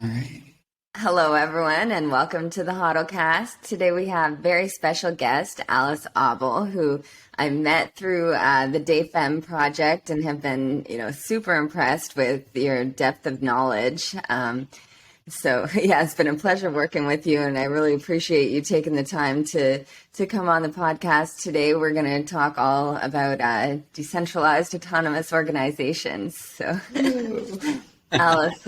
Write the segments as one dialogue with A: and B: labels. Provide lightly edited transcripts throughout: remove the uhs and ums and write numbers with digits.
A: All right.
B: Hello, everyone, and welcome to the HODL Cast. Today we have very special guest, Alice Abel, who I met through the DayFem project and have been, super impressed with your depth of knowledge. Yeah, it's been a pleasure working with you, and I really appreciate you taking the time to come on the podcast today. We're going to talk all about decentralized autonomous organizations. So. Alice,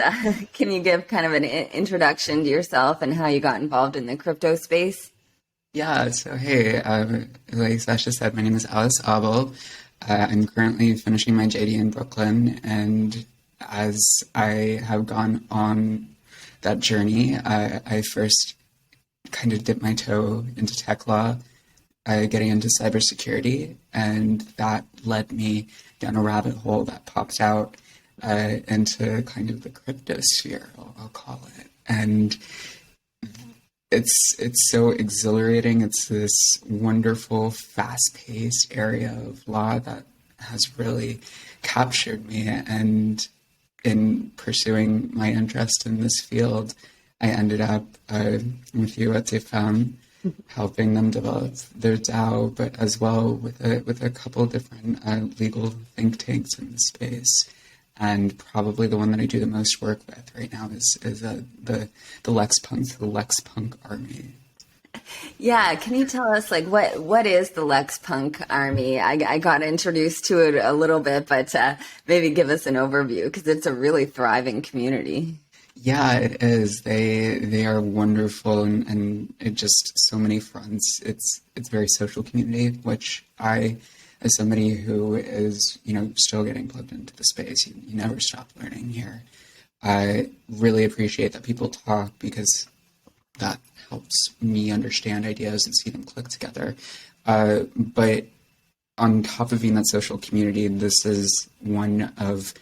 B: can you give kind of an introduction to yourself and how you got involved in the crypto space?
A: Yeah. So, hey, like Sasha said, my name is Alice Abel. I'm currently finishing my JD in Brooklyn, and as I have gone on that journey, I first kind of dipped my toe into tech law, getting into cybersecurity, and that led me down a rabbit hole that popped out into kind of the crypto sphere, I'll call it. And it's so exhilarating. It's this wonderful, fast-paced area of law that has really captured me. And in pursuing my interest in this field, I ended up with you at DayFem, helping them develop their DAO, but as well with a couple of different legal think tanks in the space. And probably the one that I do the most work with right now is the Lex Punk Army.
B: Yeah, can you tell us like what is the Lex Punk Army? I got introduced to it a little bit, but maybe give us an overview because it's a really thriving community.
A: Yeah, it is. They are wonderful and it just so many fronts. It's very social community, which I, as somebody who is, still getting plugged into the space, you never stop learning here. I really appreciate that people talk because that helps me understand ideas and see them click together. But on top of being that social community, this is one of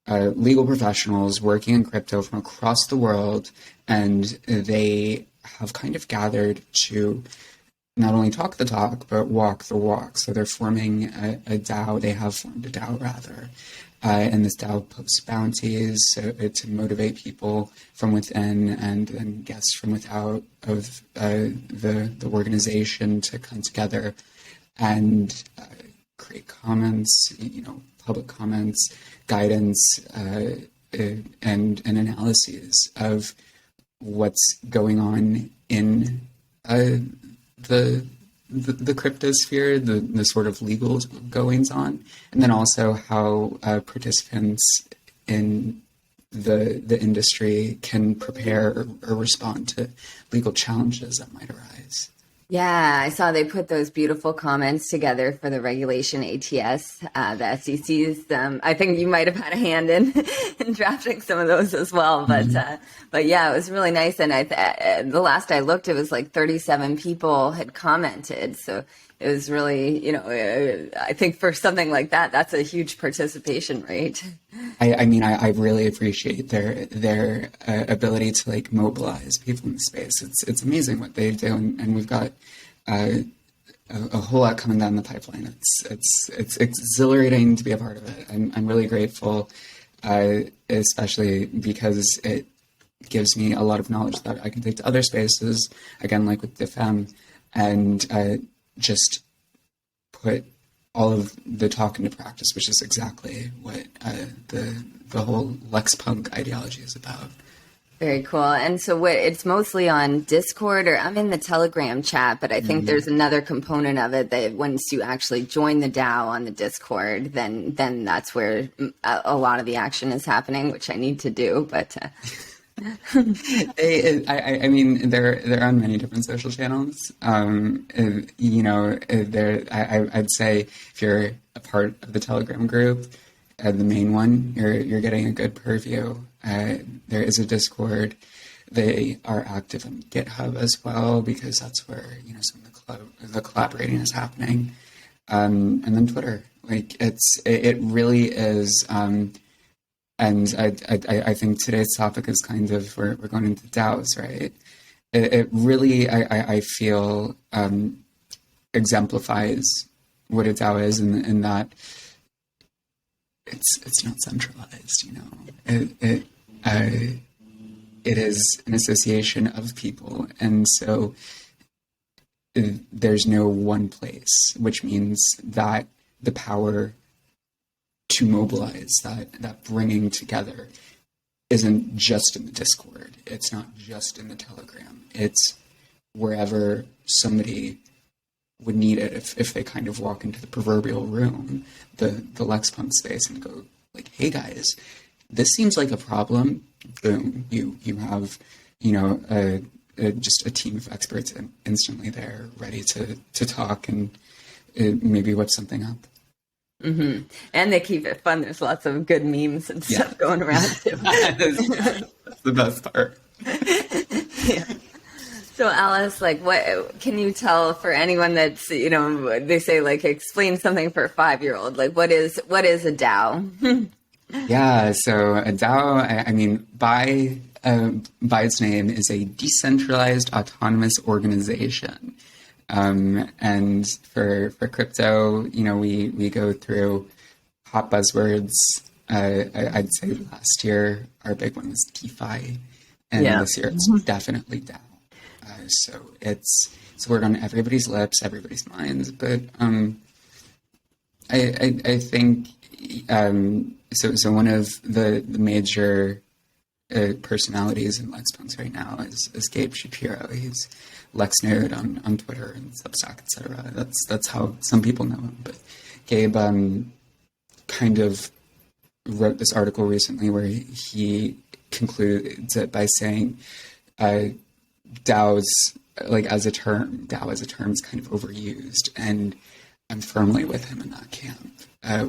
A: legal professionals working in crypto from across the world, and they have kind of gathered to not only talk the talk, but walk the walk. So they're forming a DAO. They have formed a DAO, rather. And this DAO posts bounties to motivate people from within and then guests from without of the organization to come together and create comments, public comments, guidance, and analyses of what's going on in the cryptosphere, the sort of legal goings on, and then also how participants in the industry can prepare or respond to legal challenges that might arise.
B: Yeah, I saw they put those beautiful comments together for the regulation ATS, the SEC's. I think you might have had a hand in in drafting some of those as well. But yeah, it was really nice. And the last I looked, it was like 37 people had commented. So it was really, I think for something like that, that's a huge participation rate.
A: I really appreciate their ability to like mobilize people in the space. It's amazing what they do, and we've got a whole lot coming down the pipeline. It's exhilarating to be a part of it. I'm really grateful, especially because it gives me a lot of knowledge that I can take to other spaces. Again, like with DFM, and just put all of the talk into practice, which is exactly what the whole Lex Punk ideology is about.
B: Very cool. And so it's mostly on Discord, or I'm in the Telegram chat, but I think there's another component of it that once you actually join the DAO on the Discord, then that's where a lot of the action is happening, which I need to do. But
A: they're on many different social channels. I'd say if you're a part of the Telegram group, the main one, you're getting a good purview. There is a Discord. They are active on GitHub as well because that's where some of the collaborating is happening. And then Twitter, it really is. And I think today's topic is kind of we're going into Dowse, right? It really I feel exemplifies what a DAO is in that it's not centralized. it is an association of people. And so there's no one place, which means that the power to mobilize, that bringing together, isn't just in the Discord. It's not just in the Telegram. It's wherever somebody would need it. If they kind of walk into the proverbial room, the Lex Punk space, and go like, "Hey guys, this seems like a problem." Boom, you have, just a team of experts instantly there, ready to talk and maybe whip something up.
B: Mm-hmm. And they keep it fun. There's lots of good memes and stuff going around too.
A: That's the best part.
B: Yeah. So Alice, like, what can you tell for anyone that's, they say like explain something for a 5-year-old? Like, what is a DAO?
A: Yeah, so a DAO, I mean, by its name, is a decentralized autonomous organization. And for crypto, we go through hot buzzwords. I'd say last year our big one was DeFi, and this year it's definitely DAO. So it's word on everybody's lips, everybody's minds. But I think so. One of the major personalities in Lex Punks right now is Gabe Shapiro. He's Lex Node on Twitter and Substack, etc. That's how some people know him. But Gabe kind of wrote this article recently where he concludes it by saying DAOs, like as a term, DAO as a term is kind of overused, and I'm firmly with him in that camp,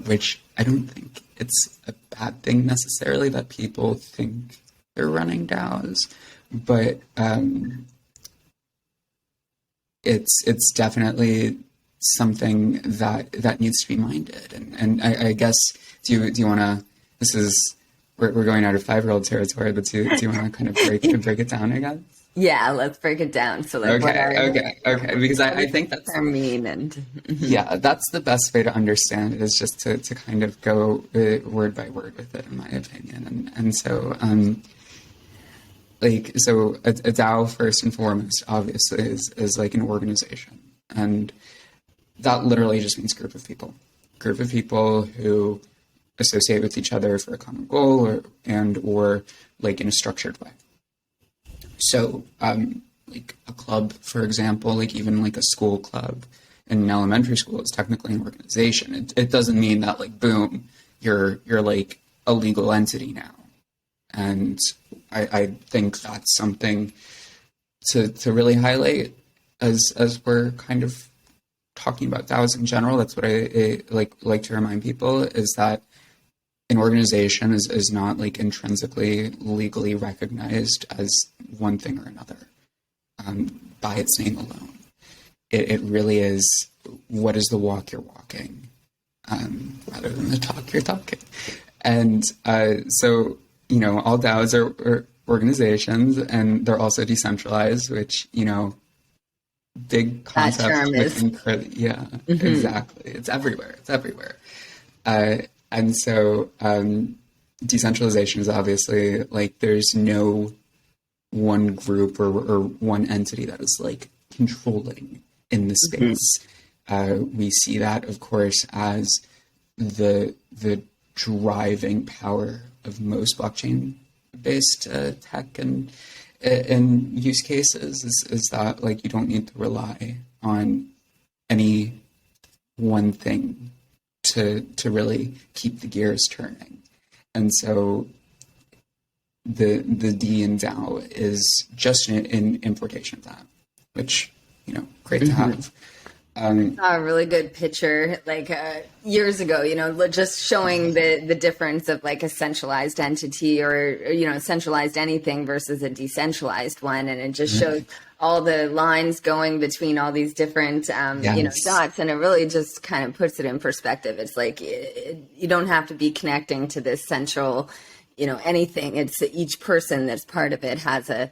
A: which I don't think it's a bad thing necessarily that people think they're running DAOs, but it's definitely something that needs to be minded. And I guess, do you want to, this is, we're going out of 5-year-old territory, but do you want to kind of break it down, I guess?
B: Yeah, let's break it down. So like,
A: okay. Because I think that's
B: mean, and
A: yeah, that's the best way to understand it, is just to kind of go word by word with it, in my opinion. And so so a DAO, first and foremost, obviously is like an organization, and that literally just means group of people who associate with each other for a common goal or like in a structured way. So, like a club, for example, like even like a school club in an elementary school is technically an organization. It doesn't mean that like, boom, you're like a legal entity now. And I think that's something to really highlight as we're kind of talking about DAOs in general. That's what I like to remind people, is that an organization is not like intrinsically legally recognized as one thing or another by its name alone. It really is, what is the walk you're walking rather than the talk you're talking. And so, all DAOs are organizations, and they're also decentralized, which, big concept.
B: That term is.
A: Mm-hmm. Exactly. It's everywhere. And so decentralization is obviously like, there's no one group or one entity that is like controlling in the space. Mm-hmm. We see that, of course, as the driving power of most blockchain-based tech and use cases is that like, you don't need to rely on any one thing to really keep the gears turning. And so the D in DAO is just an importation of that, which, great to have.
B: A really good picture, like years ago, just showing the difference of like a centralized entity or, centralized anything versus a decentralized one. And it just shows all the lines going between all these different, dots. And it really just kind of puts it in perspective. It's like, you don't have to be connecting to this central, anything. It's each person that's part of it has a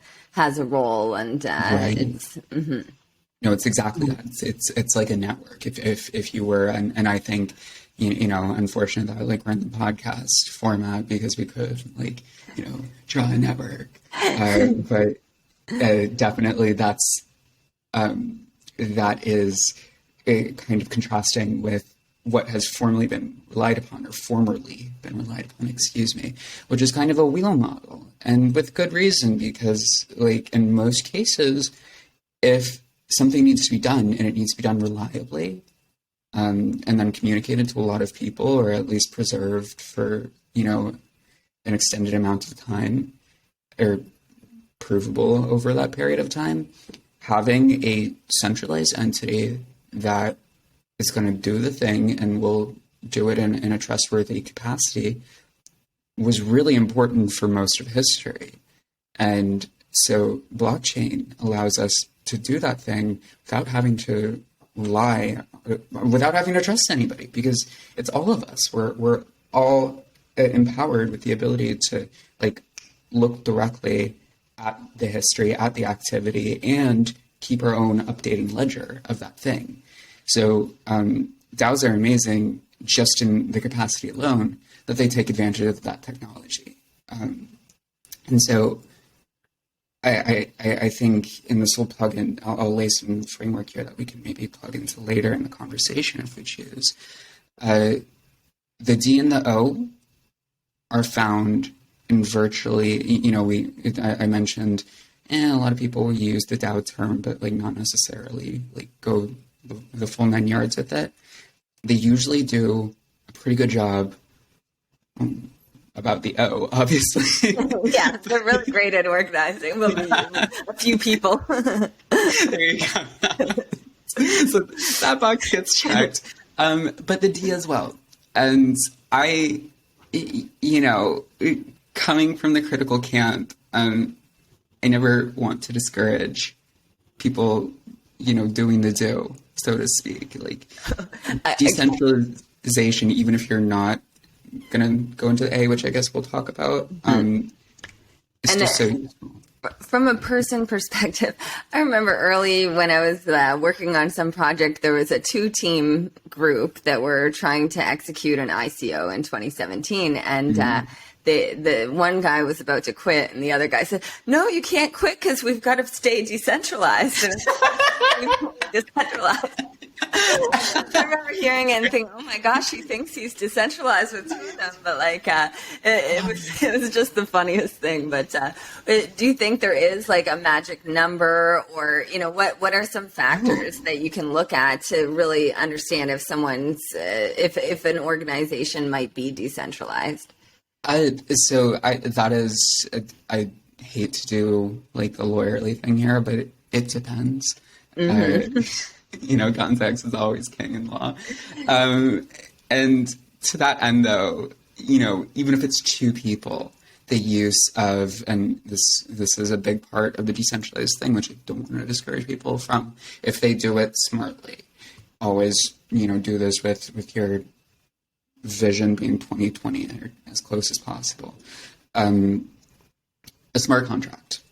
B: role, and it's. Mm-hmm.
A: No, it's exactly that. It's like a network. If you were, and I think, unfortunate that like we're in the podcast format, because we could draw a network. But definitely that is kind of contrasting with what has formerly been relied upon, excuse me, which is kind of a wheel model. And with good reason, because like in most cases, if something needs to be done and it needs to be done reliably, and then communicated to a lot of people, or at least preserved for, an extended amount of time, or provable over that period of time, having a centralized entity that is going to do the thing and will do it in a trustworthy capacity was really important for most of history. And so blockchain allows us to do that thing without having to without having to trust anybody, because it's all of us. We're all empowered with the ability to like look directly at the history, at the activity, and keep our own updating ledger of that thing. So DAOs are amazing just in the capacity alone that they take advantage of that technology. And so I think in this whole plugin, I'll lay some framework here that we can maybe plug into later in the conversation if we choose. The D and the O are found in virtually, I mentioned, a lot of people use the DAO term, but like not necessarily like go the full 9 yards with it. They usually do a pretty good job about the O, obviously.
B: Yeah, they're really great at organizing. Well, a few people.
A: There you go. So that box gets checked. But the D as well. And coming from the critical camp, I never want to discourage people, doing the do, so to speak. Like decentralization, even if you're not going to go into A, which I guess we'll talk about, it's just so useful.
B: From a person perspective, I remember early when I was working on some project, there was a 2-team group that were trying to execute an ICO in 2017. And the one guy was about to quit, and the other guy said, "No, you can't quit because we've got to stay decentralized." And decentralized. I remember hearing it and thinking, "Oh my gosh, he thinks he's decentralized with 2 of them." But like, it was just the funniest thing. But do you think there is like a magic number, or what are some factors that you can look at to really understand if someone's if an organization might be decentralized?
A: I hate to do like the lawyerly thing here, but it depends. Context is always king in law. And to that end, though, even if it's 2 people, the use of, and this is a big part of the decentralized thing, which I don't want to discourage people from, if they do it smartly, always, do this with your vision being 2020 or as close as possible. A smart contract.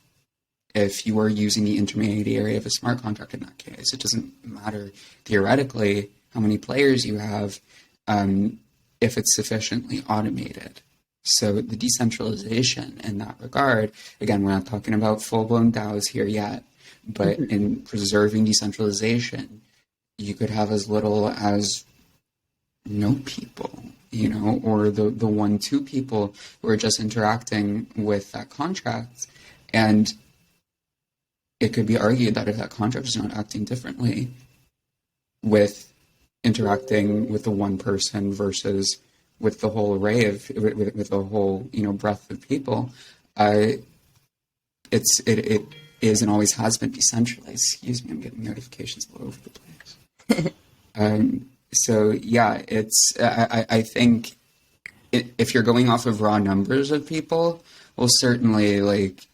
A: If you are using the intermediary of a smart contract in that case, it doesn't matter theoretically how many players you have, if it's sufficiently automated. So the decentralization in that regard, again, we're not talking about full-blown DAOs here yet, but in preserving decentralization, you could have as little as no people, or the 1-2 people who are just interacting with that contract. And it could be argued that if that contract is not acting differently with interacting with the one person versus with the whole array of, with the whole, breadth of people, it is and always has been decentralized. Excuse me, I'm getting notifications all over the place. So yeah, I think if you're going off of raw numbers of people, well, certainly like,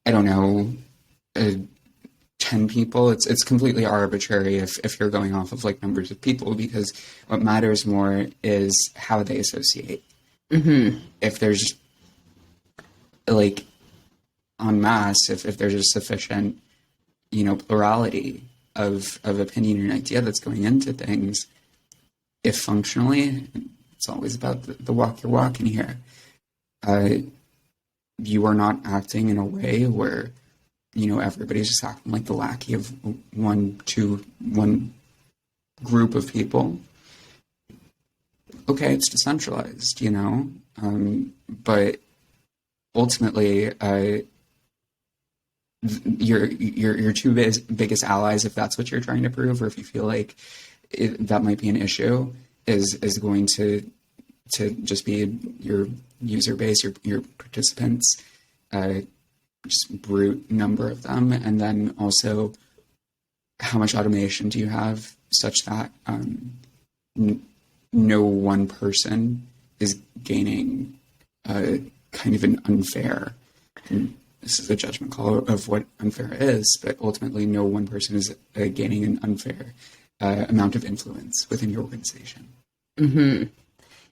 A: I don't know, 10 people, it's completely arbitrary if you're going off of like numbers of people, because what matters more is how they associate. If there's like en masse, if there's a sufficient, plurality of opinion and idea that's going into things, if functionally, it's always about the walk you're walking here. you are not acting in a way where, everybody's just acting like the lackey of one group of people. Okay, it's decentralized, but ultimately, your two biggest allies, if that's what you're trying to prove, or if you feel like that might be an issue, is going to just be your user base, your participants, just brute number of them, and then also how much automation do you have such that no one person is gaining kind of an unfair. This is a judgment call of what unfair is, but ultimately no one person is gaining an unfair amount of influence within your organization.
B: Mm-hmm.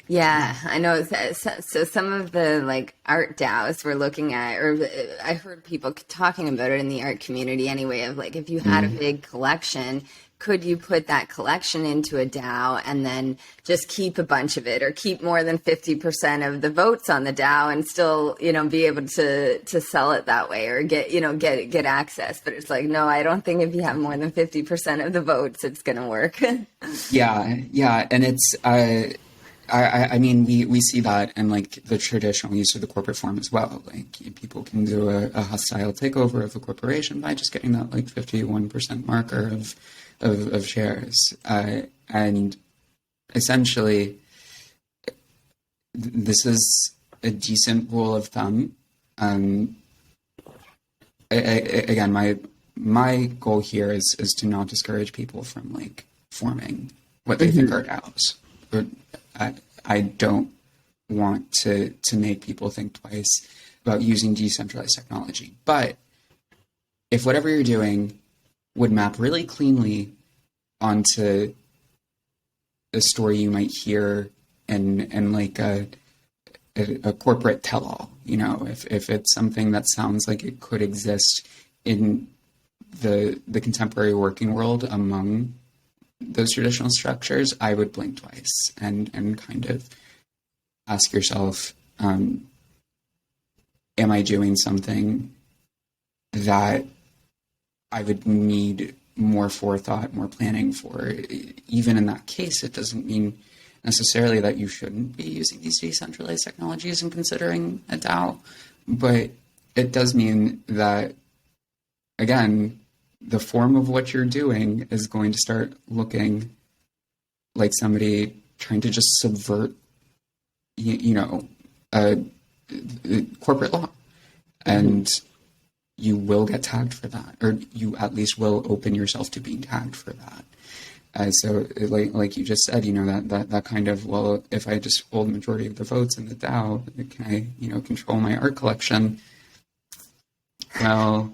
B: Yeah, I know. So some of the art DAOs we're looking at, or I heard people talking about it in the art community anyway, of if you had a big collection, could you put that collection into a DAO and then just keep a bunch of it, or keep more than 50% of the votes on the DAO and still, be able to sell it that way, or get access? But it's no, I don't think if you have more than 50% of the votes, it's going to work.
A: Yeah. And it's, I mean, we see that in the traditional use of the corporate form as well. People can do a hostile takeover of a corporation by just getting that 51% marker of shares, and essentially, this is a decent rule of thumb. Again, my goal here is to not discourage people from forming what they think are DAOs. I don't want to make people think twice about using decentralized technology. But if whatever you're doing would map really cleanly onto a story you might hear in a corporate tell-all, if it's something that sounds like it could exist in the contemporary working world among those traditional structures, I would blink twice and kind of ask yourself, am I doing something that I would need more forethought, more planning for? Even in that case, it doesn't mean necessarily that you shouldn't be using these decentralized technologies and considering a DAO, but it does mean that, again, the form of what you're doing is going to start looking like somebody trying to just subvert, corporate law. And you will get tagged for that, or you at least will open yourself to being tagged for that. So like you just said, that kind of, well, if I just hold the majority of the votes in the DAO, can I, control my art collection? Well,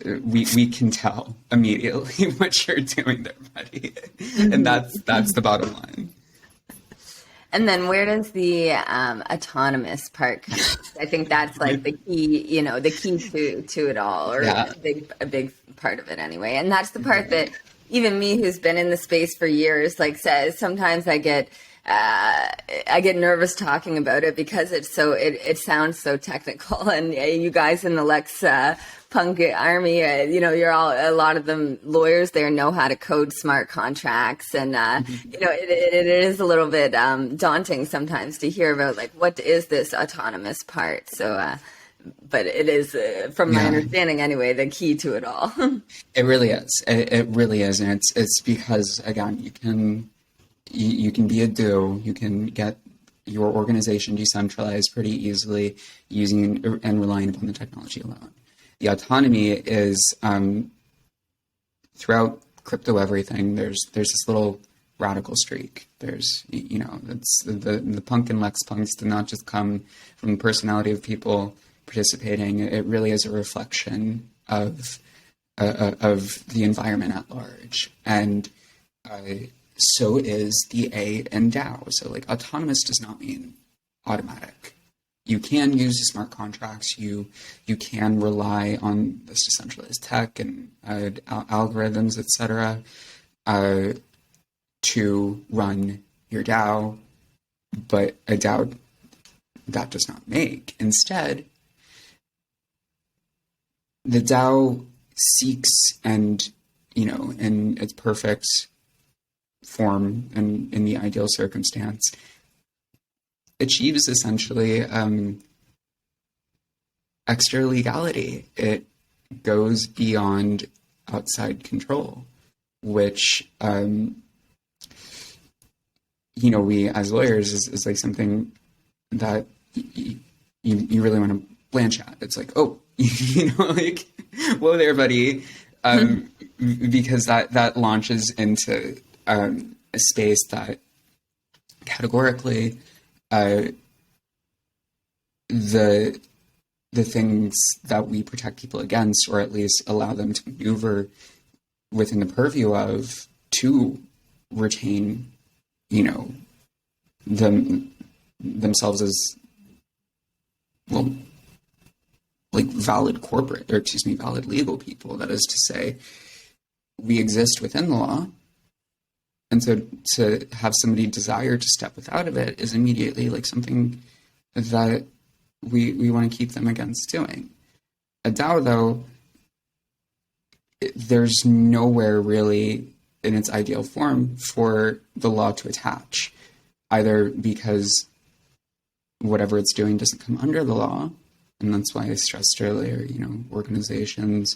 A: we can tell immediately what you're doing there, buddy. And that's the bottom line.
B: And then where does the autonomous part come in? I think that's the key, the key to it all, or a big part of it anyway. And that's the part that even me, who's been in the space for years, says sometimes I get nervous talking about it because it sounds so technical. And you guys in the Lex Punk Army, you're all, a lot of them lawyers there, know how to code smart contracts, and it is a little bit daunting sometimes to hear about what is this autonomous part. So, but it is, from my understanding anyway, the key to it all.
A: It really is. It really is, and it's because, again, you can be a DAO, you can get your organization decentralized pretty easily using and relying upon the technology alone. The autonomy is, throughout crypto everything, there's this little radical streak. There's, it's the punk and Lex Punks did not just come from the personality of people participating. It really is a reflection of the environment at large. And so is the A in DAO. So autonomous does not mean automatic. You can use smart contracts. You can rely on this decentralized tech and algorithms, etc., to run your DAO. But a DAO that does not make. Instead, the DAO seeks and, in its perfect form and in the ideal circumstance, achieves essentially extra legality. It goes beyond outside control, which, we as lawyers is like something that you really want to blanch at. It's like, oh, like, whoa there, buddy. Because that launches into a space that categorically the things that we protect people against, or at least allow them to maneuver within the purview of, to retain, themselves as, well, like valid legal people. That is to say, we exist within the law. And so to have somebody desire to step without of it is immediately like something that we want to keep them against doing. A DAO, though, there's nowhere really in its ideal form for the law to attach, either because whatever it's doing doesn't come under the law, and that's why I stressed earlier, organizations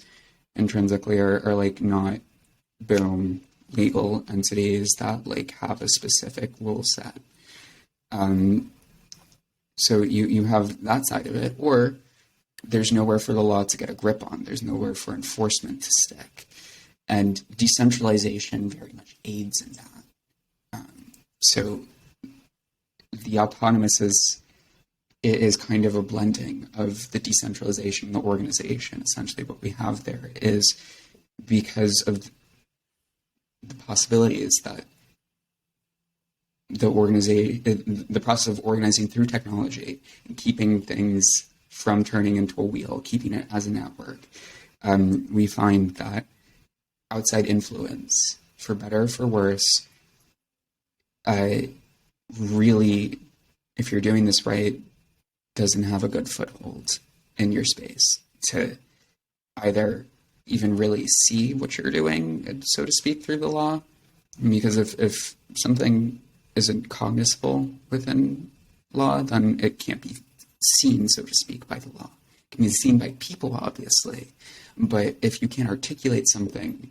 A: intrinsically are like not, boom, legal entities that like have a specific rule set. So you have that side of it, or there's nowhere for the law to get a grip on. There's nowhere for enforcement to stick. And decentralization very much aids in that. So the autonomous is kind of a blending of the decentralization and the organization. Essentially what we have there is, because of the possibilities that the process of organizing through technology and keeping things from turning into a wheel, keeping it as a network, we find that outside influence, for better or for worse, really, if you're doing this right, doesn't have a good foothold in your space to either even really see what you're doing, so to speak, through the law. Because if something isn't cognizable within law, then it can't be seen, so to speak, by the law. It can be seen by people, obviously. But if you can't articulate something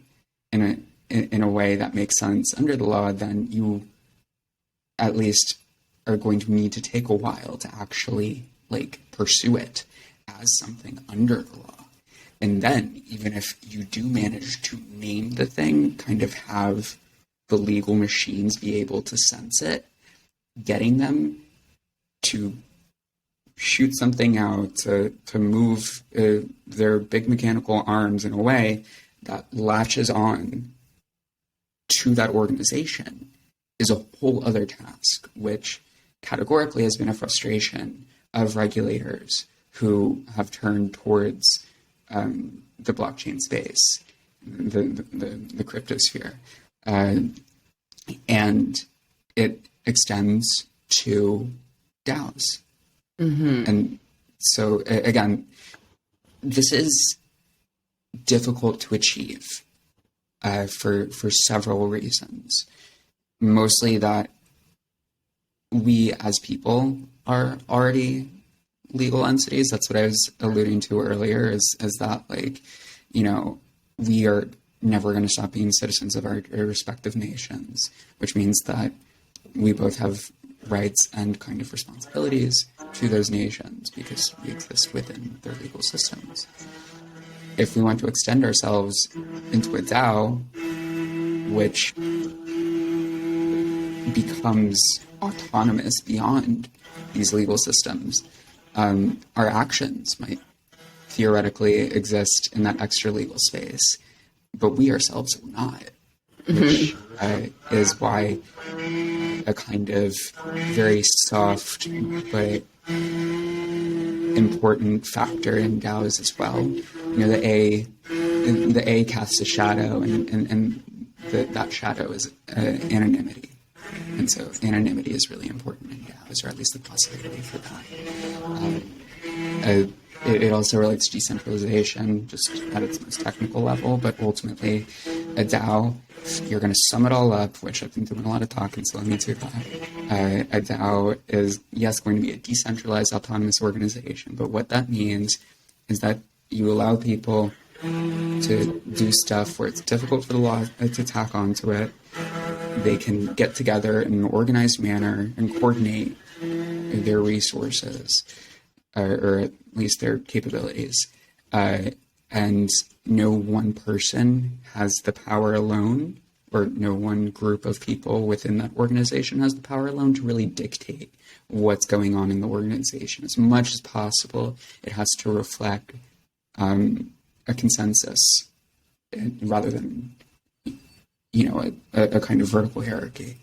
A: in a way that makes sense under the law, then you at least are going to need to take a while to actually pursue it as something under the law. And then, even if you do manage to name the thing, kind of have the legal machines be able to sense it, getting them to shoot something out, to move their big mechanical arms in a way that latches on to that organization is a whole other task, which categorically has been a frustration of regulators who have turned towards the blockchain space, the cryptosphere. And it extends to DAOs. Mm-hmm. And so, again, this is difficult to achieve for several reasons. Mostly that we as people are already legal entities. That's what I was alluding to earlier, is that we are never going to stop being citizens of our respective nations, which means that we both have rights and kind of responsibilities to those nations because we exist within their legal systems. If we want to extend ourselves into a DAO, which becomes autonomous beyond these legal systems, our actions might theoretically exist in that extra legal space, but we ourselves will not, which is why a kind of very soft but important factor in DAOs as well. The A casts a shadow, and that shadow is anonymity. And so anonymity is really important in DAOs. DAOs, or at least the possibility for that. It also relates to decentralization, just at its most technical level, but ultimately a DAO, you're going to sum it all up, which I've been doing a lot of talking, so let me do that. A DAO is, yes, going to be a decentralized autonomous organization, but what that means is that you allow people to do stuff where it's difficult for the law to tack onto it. They can get together in an organized manner and coordinate their resources, or at least their capabilities. And no one person has the power alone, or no one group of people within that organization has the power alone to really dictate what's going on in the organization. As much as possible, it has to reflect a consensus rather than, a kind of vertical hierarchy.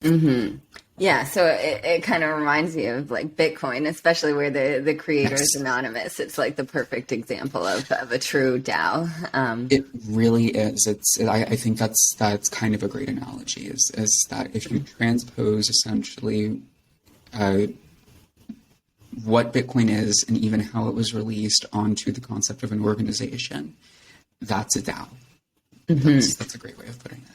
B: Mm-hmm. Yeah, so it kind of reminds me of like Bitcoin, especially where the creator is anonymous. It's like the perfect example of a true DAO.
A: It really is. I think that's kind of a great analogy. Is that if you transpose essentially what Bitcoin is and even how it was released onto the concept of an organization, that's a DAO. Mm-hmm. That's a great way of putting it.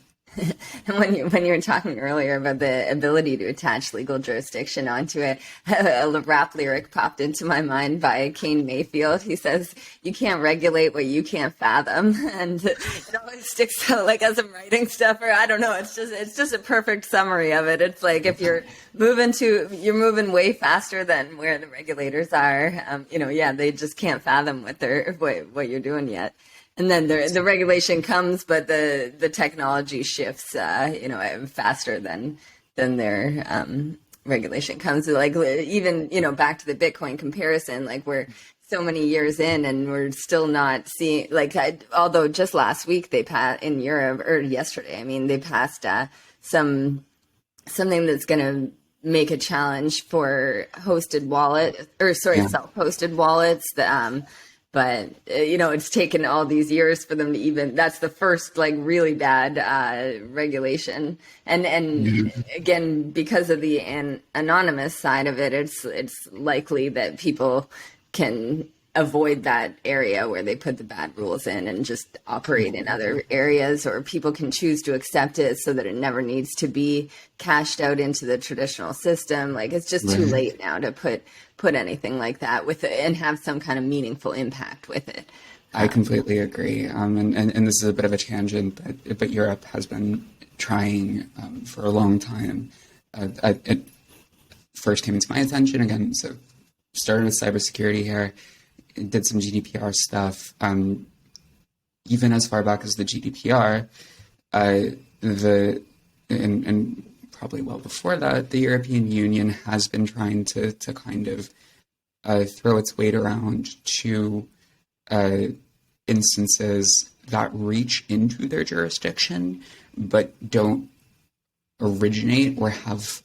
B: And when you were talking earlier about the ability to attach legal jurisdiction onto it, a rap lyric popped into my mind by Kane Mayfield. He says, "You can't regulate what you can't fathom," and it always sticks out like as I'm writing stuff, or I don't know. It's just a perfect summary of it. It's like if you're moving way faster than where the regulators are. They just can't fathom what you're doing yet. And then the regulation comes, but the technology shifts, faster than their regulation comes. Like even back to the Bitcoin comparison, like we're so many years in and we're still not seeing. Although just last week they passed in Europe, or yesterday, they passed something that's going to make a challenge for self-hosted wallets. But, it's taken all these years for them to that's the first really bad regulation. And again, because of the anonymous side of it, it's likely that people can avoid that area where they put the bad rules in and just operate in other areas, or people can choose to accept it so that it never needs to be cashed out into the traditional system. Like it's just too late now to put anything like that with it and have some kind of meaningful impact with it.
A: I completely agree. And this is a bit of a tangent, but Europe has been trying for a long time. It first came into my attention again, so started with cybersecurity here, did some GDPR stuff. Even as far back as the GDPR, and probably well before that, the European Union has been trying to kind of throw its weight around to instances that reach into their jurisdiction but don't originate or have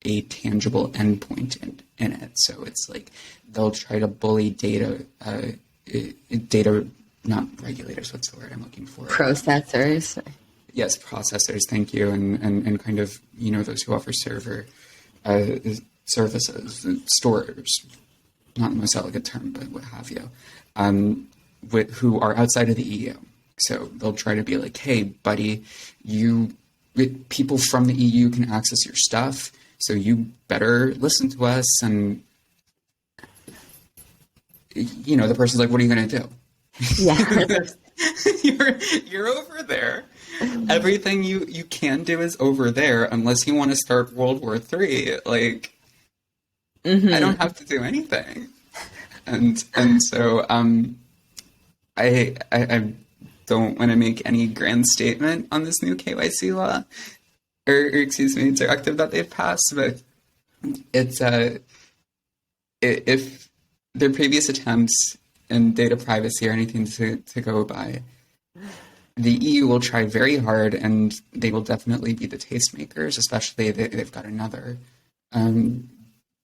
A: a tangible endpoint in it. So it's like they'll try to bully data, not regulators, what's the word I'm looking for?
B: Processors.
A: Yes, processors, thank you, and kind of, those who offer server services, storage, not the most elegant term, but what have you, who are outside of the EU. So they'll try to be like, hey, buddy, people from the EU can access your stuff, so you better listen to us. And, the person's like, what are you going to do?
B: Yeah.
A: You're over there. Everything you can do is over there, unless you want to start World War III. Like, I don't have to do anything. And so I don't want to make any grand statement on this new KYC law, or directive that they've passed, but it's if their previous attempts in data privacy or anything to go by, the EU will try very hard, and they will definitely be the tastemakers, especially they've got another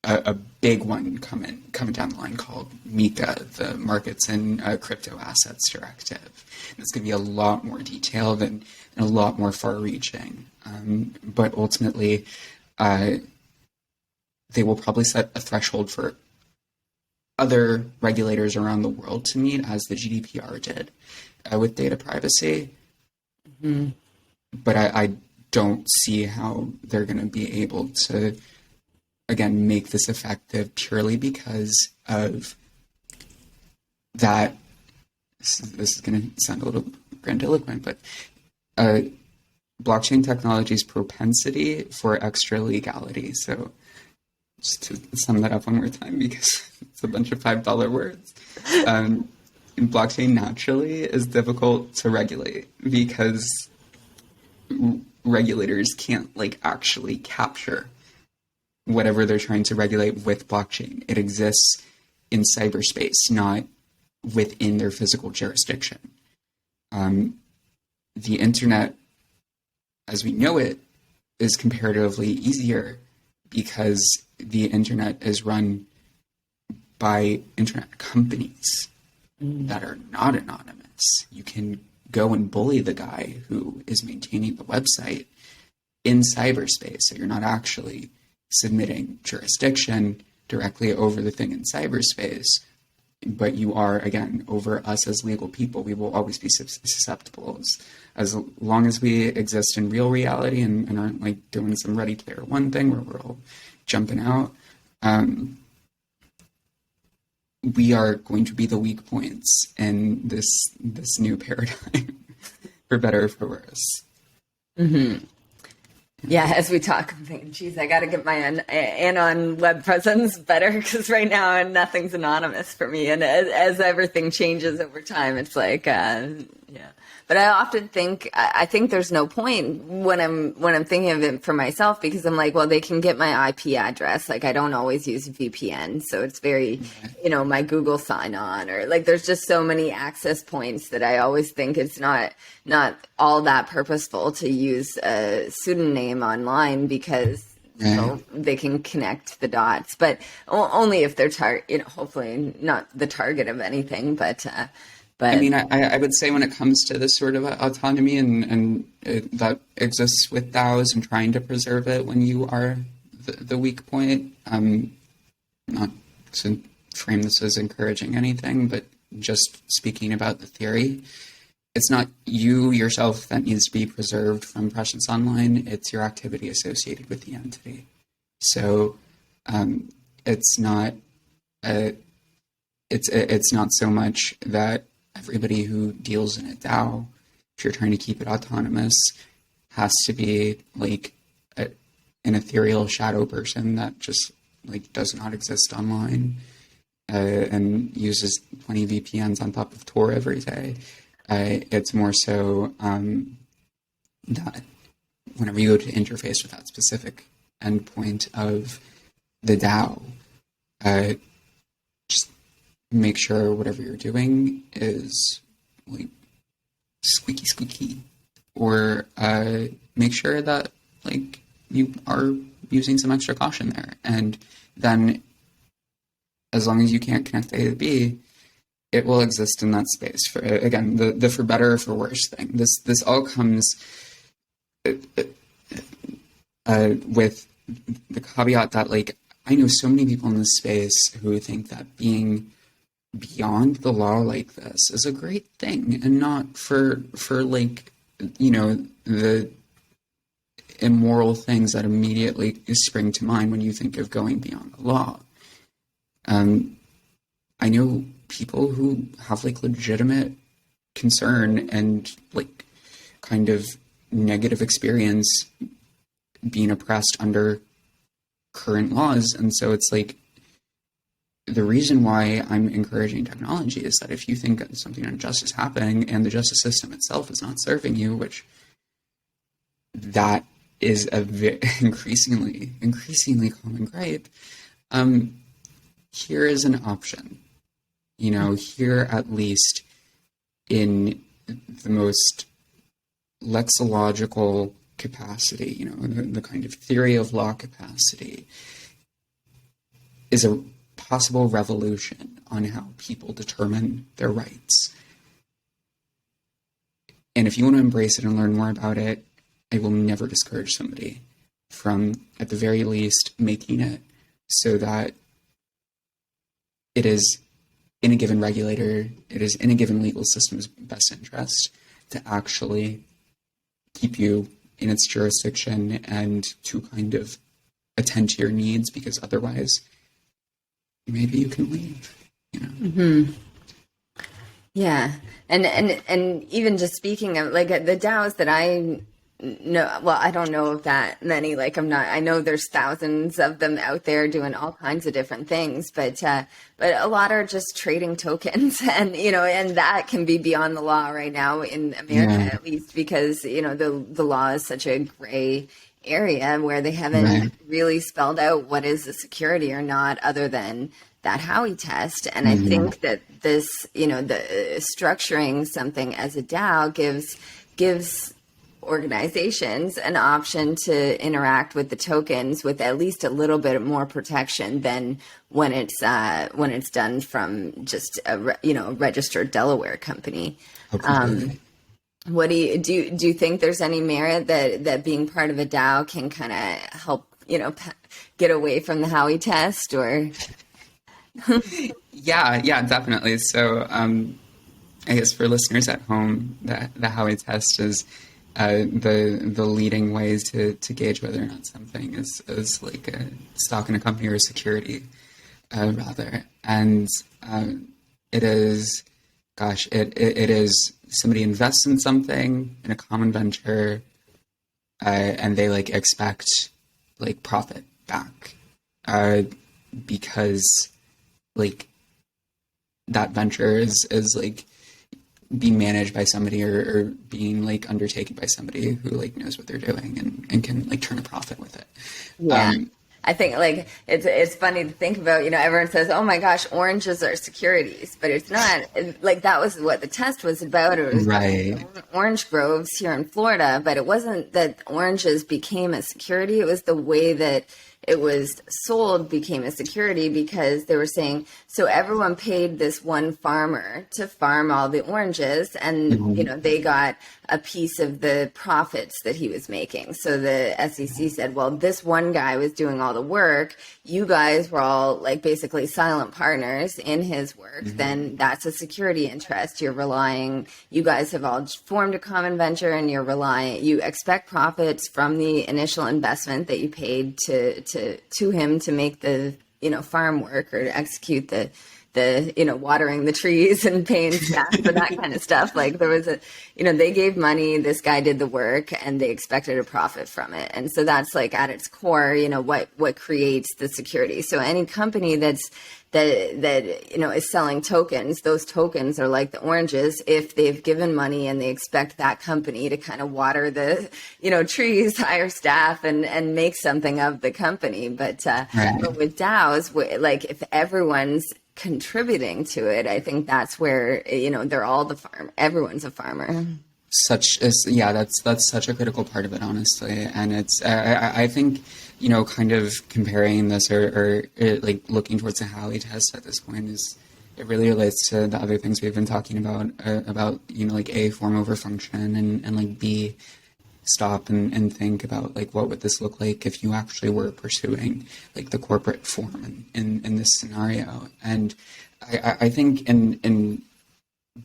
A: a big one coming down the line called MiCA, the Markets and Crypto Assets Directive. And it's going to be a lot more detailed and a lot more far-reaching. But ultimately, they will probably set a threshold for other regulators around the world to meet, as the GDPR did with data privacy.
B: Mm-hmm.
A: But I don't see how they're going to be able to, again, make this effective purely because of that. This is going to sound a little grandiloquent, but blockchain technology's propensity for extra legality. So just to sum that up one more time, because it's a bunch of $5 words. Blockchain naturally is difficult to regulate because regulators can't actually capture whatever they're trying to regulate with blockchain. It exists in cyberspace, not within their physical jurisdiction. The internet, as we know it, is comparatively easier because the internet is run by internet companies that are not anonymous. You can go and bully the guy who is maintaining the website in cyberspace, so you're not actually submitting jurisdiction directly over the thing in cyberspace, but you are, again, over us as legal people. We will always be susceptible. As long as we exist in real reality and aren't doing some Ready Player One thing where we're all jumping out, we are going to be the weak points in this new paradigm, for better or for worse.
B: Mm-hmm. Yeah, as we talk, I'm thinking, geez, I got to get my anon web presence better, because right now nothing's anonymous for me. And as everything changes over time, it's yeah. But I often think, I think there's no point when I'm thinking of it for myself, because I'm like, well, they can get my IP address. I don't always use VPN, so it's very, my Google sign on, or there's just so many access points that I always think it's not all that purposeful to use a pseudonym online, because they can connect the dots, but only if they're hopefully not the target of anything, but.
A: I mean, I would say when it comes to this sort of autonomy and that exists with DAOs and trying to preserve it when you are the weak point, not to frame this as encouraging anything, but just speaking about the theory, it's not you yourself that needs to be preserved from presence online, it's your activity associated with the entity. So it's not it's not so much that everybody who deals in a DAO, if you're trying to keep it autonomous, has to be an ethereal shadow person that just does not exist online and uses 20 VPNs on top of Tor every day. It's more so that whenever you go to interface with that specific endpoint of the DAO, just make sure whatever you're doing is squeaky, or make sure that you are using some extra caution there. And then as long as you can't connect A to B, it will exist in that space. For again, the for better or for worse thing. This all comes with the caveat that I know so many people in this space who think that being beyond the law like this is a great thing, and not for the immoral things that immediately spring to mind when you think of going beyond the law. I know people who have legitimate concern and kind of negative experience being oppressed under current laws, and so it's the reason why I'm encouraging technology is that if you think something unjust is happening and the justice system itself is not serving you, which that is a increasingly common gripe, here is an option. Here at least in the most lexicological capacity, the kind of theory of law capacity, is a possible revolution on how people determine their rights. And if you want to embrace it and learn more about it, I will never discourage somebody from, at the very least, making it so that it is in a given regulator, it is in a given legal system's best interest to actually keep you in its jurisdiction and to kind of attend to your needs, because otherwise maybe you can leave, you know?
B: Mm-hmm. Yeah. And even just speaking of like the DAOs that I know, well, I don't know of that many. Like I know there's thousands of them out there doing all kinds of different things, but a lot are just trading tokens and, and that can be beyond the law right now in America, at least because, the law is such a gray area where they haven't really spelled out what is a security or not, other than that Howey Test. And I think that this, the structuring something as a DAO gives organizations an option to interact with the tokens with at least a little bit more protection than when it's done from just a registered Delaware company. What do you think there's any merit that being part of a DAO can kind of help get away from the Howey Test? Or
A: yeah, definitely. So I guess for listeners at home, the Howie Test is the leading ways to gauge whether or not something is like a stock in a company or a security, rather. And it is, it is somebody invests in something, in a common venture, and they like expect like profit back, because like that venture is like being managed by somebody or being like undertaken by somebody who like knows what they're doing and can like turn a profit with it.
B: Yeah. I think like it's funny to think about, everyone says, oh my gosh, oranges are securities, but it's not. Like that was what the test was about. It was orange groves here in Florida, but it wasn't that oranges became a security. It was the way that it was sold became a security, because they were saying, so everyone paid this one farmer to farm all the oranges, and they got a piece of the profits that he was making. So the SEC said, well, this one guy was doing all the work. You guys were all like basically silent partners in his work. Then that's a security interest. You guys have all formed a common venture, and you expect profits from the initial investment that you paid to him to make the farm work or to execute the watering the trees and paying staff for that kind of stuff. Like there was they gave money, this guy did the work, and they expected a profit from it. And so that's like at its core, what creates the security. So any company that is selling tokens, those tokens are like the oranges if they've given money and they expect that company to kind of water the trees, hire staff, and make something of the company. But with DAOs, like if everyone's contributing to it, I think that's where they're all the farm. Everyone's a farmer. That's such a critical part of it, honestly. And it's I think kind of comparing this or like looking towards the Howey Test at this point it really relates to the other things we've been talking about like A, form over function, and like B, stop and think about like what would this look like if you actually were pursuing like the corporate form in this scenario. And I think in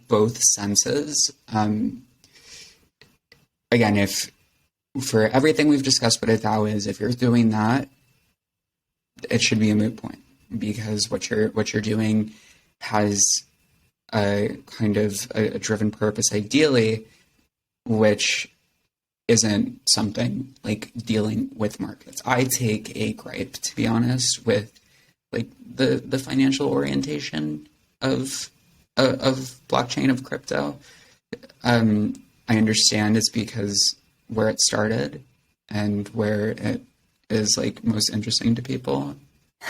B: both senses, again, if for everything we've discussed what a DAO is, if you're doing that, it should be a moot point, because what you're doing has a kind of a driven purpose, ideally, which isn't something like dealing with markets. I take a gripe, to be honest, with like the financial orientation of blockchain, of crypto. I understand it's because where it started and where it is like most interesting to people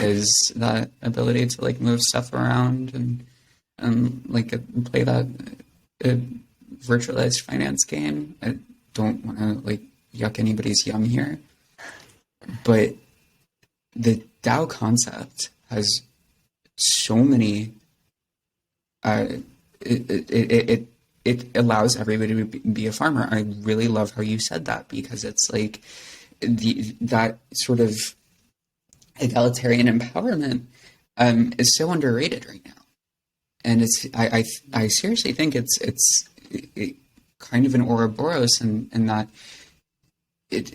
B: is that ability to like move stuff around and like play that virtualized finance game. I don't want to like yuck anybody's yum here, but the DAO concept has so many. It allows everybody to be a farmer. I really love how you said that, because it's like that sort of
A: egalitarian empowerment is so underrated right now. And I seriously think it's kind of an Ouroboros in that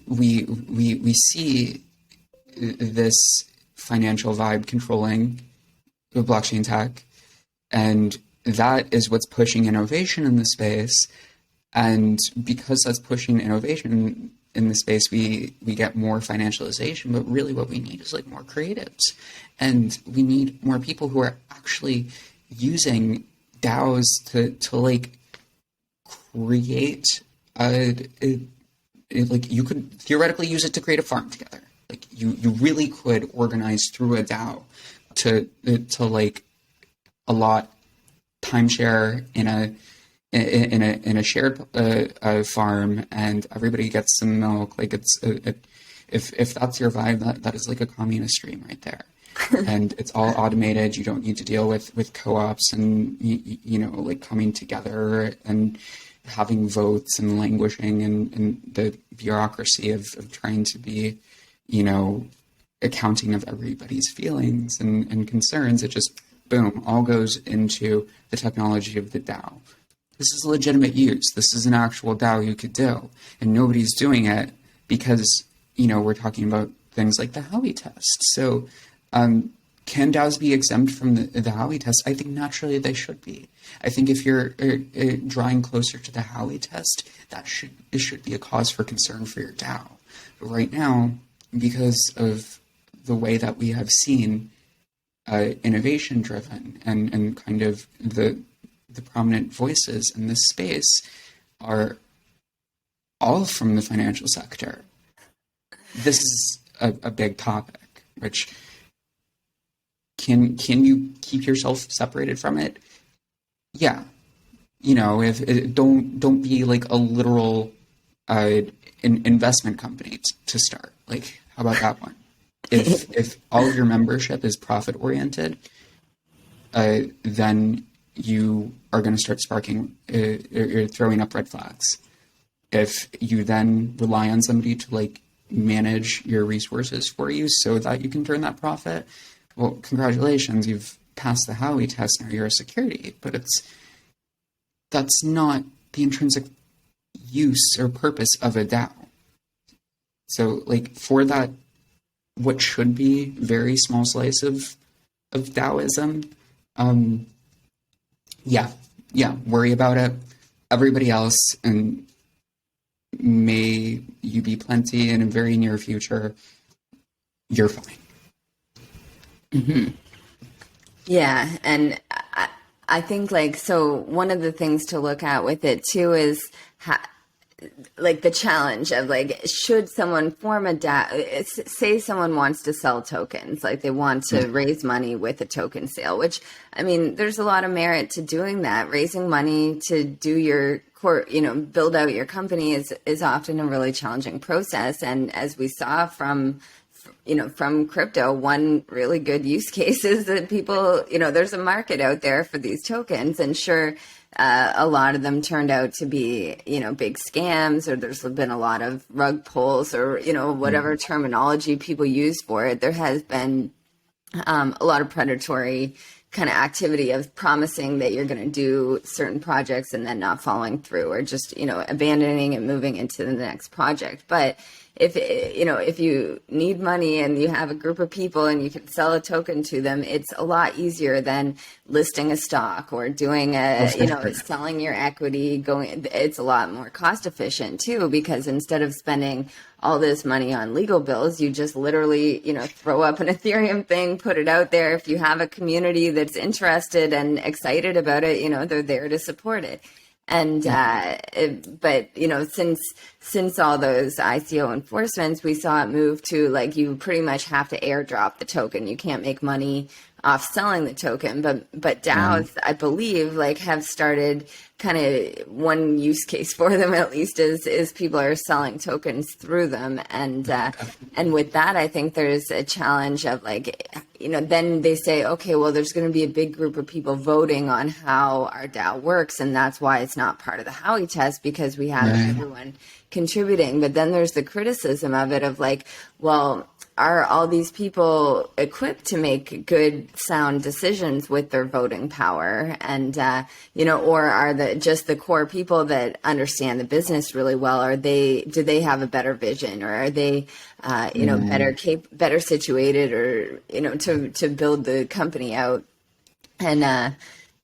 A: we see this financial vibe controlling the blockchain tech, and that is what's pushing innovation in the space. And because that's pushing innovation in the space, we get more financialization. But really, what we need is like more creatives, and we need more people who are actually using DAOs to like create like you could theoretically use it to create a farm together. Like you really could organize through a DAO to like allot timeshare in a shared farm, and everybody gets some milk. Like if that's your vibe, that is like a communist dream right there. And it's all automated. You don't need to deal with co-ops and you know, like coming together and having votes and languishing and the bureaucracy of trying to be, you know, accounting of everybody's feelings and concerns. It just, boom, all goes into the technology of the DAO. This is legitimate use. This is an actual DAO you could do. And nobody's doing it because, you know, we're talking about things like the Howey Test. So can DAOs be exempt from the Howey Test? I think naturally they should be. I think if you're drawing closer to the Howey Test, it should be a cause for concern for your DAO. But right now, because of the way that we have seen innovation driven and kind of the prominent voices in this space are all from the financial sector, this is a big topic, which can you keep yourself separated from it? Yeah. You know, don't be like a literal investment company to start. Like, how about that one? If all of your membership is profit oriented, then you are going to start sparking or throwing up red flags. If you then rely on somebody to like manage your resources for you so that you can turn that profit, well, congratulations, you've passed the Howey Test, now you're a security. But that's not the intrinsic use or purpose of a DAO. So like for that, what should be very small slice of Daoism, worry about it. Everybody else, and may you be plenty in a very near future, you're fine.
B: Mm-hmm. Yeah, and I think like, so one of the things to look at with it too is like the challenge of like, should someone form a DAO? Say someone wants to sell tokens, like they want to raise money with a token sale, which, I mean, there's a lot of merit to doing that. Raising money to do your build out your company is often a really challenging process. And as we saw from crypto, one really good use case is that people, there's a market out there for these tokens, and sure, a lot of them turned out to be, big scams, or there's been a lot of rug pulls, or, whatever terminology people use for it. There has been a lot of predatory kind of activity of promising that you're going to do certain projects and then not following through, or just, abandoning and moving into the next project. But if you need money and you have a group of people and you can sell a token to them, it's a lot easier than listing a stock or doing selling your equity. It's a lot more cost efficient too, because instead of spending all this money on legal bills, you just literally, throw up an Ethereum thing, put it out there. If you have a community that's interested and excited about it, they're there to support it. And, but, since all those ICO enforcements, we saw it move to like, you pretty much have to airdrop the token. You can't make money off selling the token, but DAOs, I believe, like have started kind of, one use case for them at least is people are selling tokens through them. And with that, I think there's a challenge of like, then they say, okay, well, there's going to be a big group of people voting on how our DAO works. And that's why it's not part of the Howey Test, because we have everyone contributing. But then there's the criticism of it of like, well, are all these people equipped to make good, sound decisions with their voting power? And, or are just the core people that understand the business really well? Do they have a better vision, or are they, better situated, or, to build the company out? And,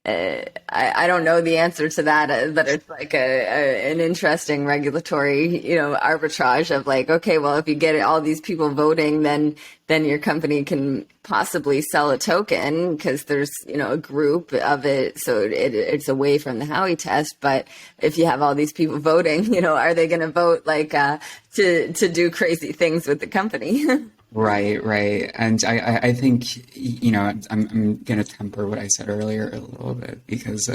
B: I don't know the answer to that, but it's like an interesting regulatory, arbitrage of like, okay, well, if you get all these people voting, then your company can possibly sell a token because there's, a group of it. So it's away from the Howey Test. But if you have all these people voting, are they going to vote like to do crazy things with the company?
A: Right. And I think, I'm going to temper what I said earlier a little bit because